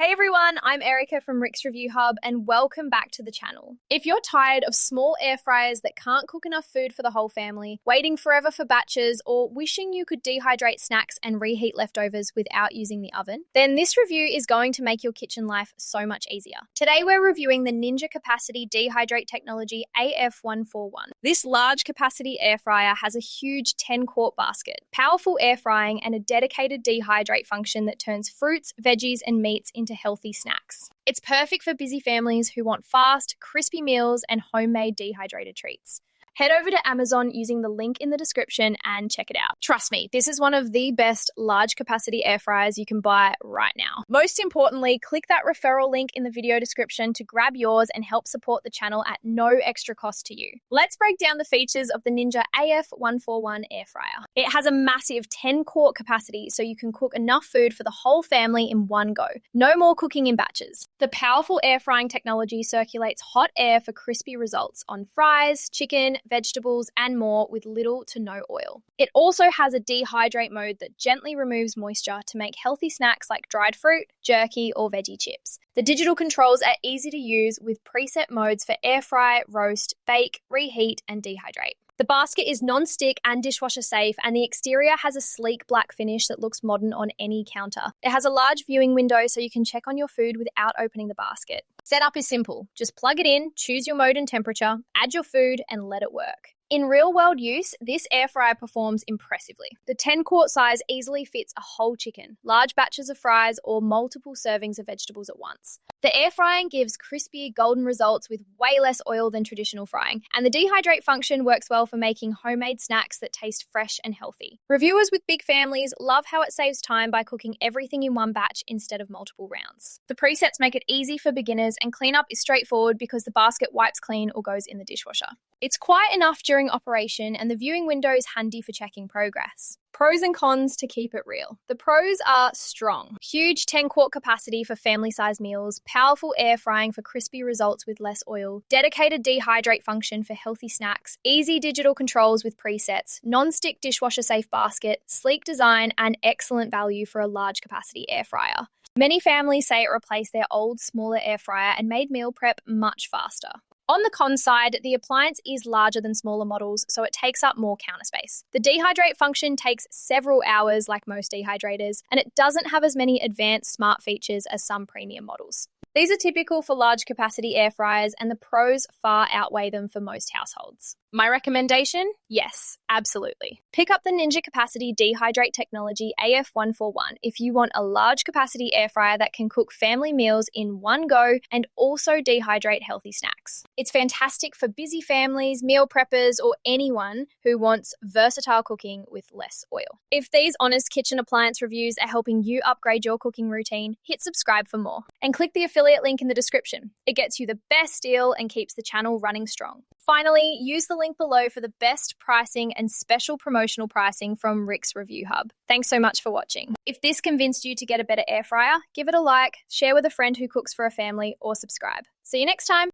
Hey everyone, I'm Erica from Rick's Review Hub and welcome back to the channel. If you're tired of small air fryers that can't cook enough food for the whole family, waiting forever for batches, or wishing you could dehydrate snacks and reheat leftovers without using the oven, then this review is going to make your kitchen life so much easier. Today we're reviewing the Ninja Capacity Dehydrate Technology AF141. This large capacity air fryer has a huge 10-quart basket, powerful air frying, and a dedicated dehydrate function that turns fruits, veggies, and meats into healthy snacks. It's perfect for busy families who want fast, crispy meals and homemade dehydrated treats. Head over to Amazon using the link in the description and check it out. Trust me, this is one of the best large capacity air fryers you can buy right now. Most importantly, click that referral link in the video description to grab yours and help support the channel at no extra cost to you. Let's break down the features of the Ninja AF141 air fryer. It has a massive 10-quart capacity, so you can cook enough food for the whole family in one go. No more cooking in batches. The powerful air frying technology circulates hot air for crispy results on fries, chicken, vegetables, and more with little to no oil. It also has a dehydrate mode that gently removes moisture to make healthy snacks like dried fruit, jerky, or veggie chips. The digital controls are easy to use with preset modes for air fry, roast, bake, reheat, and dehydrate. The basket is non-stick and dishwasher-safe, and the exterior has a sleek black finish that looks modern on any counter. It has a large viewing window so you can check on your food without opening the basket. Setup is simple. Just plug it in, choose your mode and temperature, add your food, and let it work. In real-world use, this air fryer performs impressively. The 10-quart size easily fits a whole chicken, large batches of fries, or multiple servings of vegetables at once. The air frying gives crispy, golden results with way less oil than traditional frying, and the dehydrate function works well for making homemade snacks that taste fresh and healthy. Reviewers with big families love how it saves time by cooking everything in one batch instead of multiple rounds. The presets make it easy for beginners, and cleanup is straightforward because the basket wipes clean or goes in the dishwasher. It's quiet enough during operation, and the viewing window is handy for checking progress. Pros and cons to keep it real. The pros are strong. Huge 10-quart capacity for family-sized meals, powerful air frying for crispy results with less oil, dedicated dehydrate function for healthy snacks, easy digital controls with presets, non-stick dishwasher-safe basket, sleek design, and excellent value for a large capacity air fryer. Many families say it replaced their old, smaller air fryer and made meal prep much faster. On the con side, the appliance is larger than smaller models, so it takes up more counter space. The dehydrate function takes several hours like most dehydrators, and it doesn't have as many advanced smart features as some premium models. These are typical for large capacity air fryers, and the pros far outweigh them for most households. My recommendation? Yes, absolutely. Pick up the Ninja Capacity Dehydrate Technology AF141 if you want a large capacity air fryer that can cook family meals in one go and also dehydrate healthy snacks. It's fantastic for busy families, meal preppers, or anyone who wants versatile cooking with less oil. If these honest kitchen appliance reviews are helping you upgrade your cooking routine, hit subscribe for more and click the affiliate link in the description. It gets you the best deal and keeps the channel running strong. Finally, use the link below for the best pricing and special promotional pricing from Rick's Review Hub. Thanks so much for watching. If this convinced you to get a better air fryer, give it a like, share with a friend who cooks for a family, or subscribe. See you next time.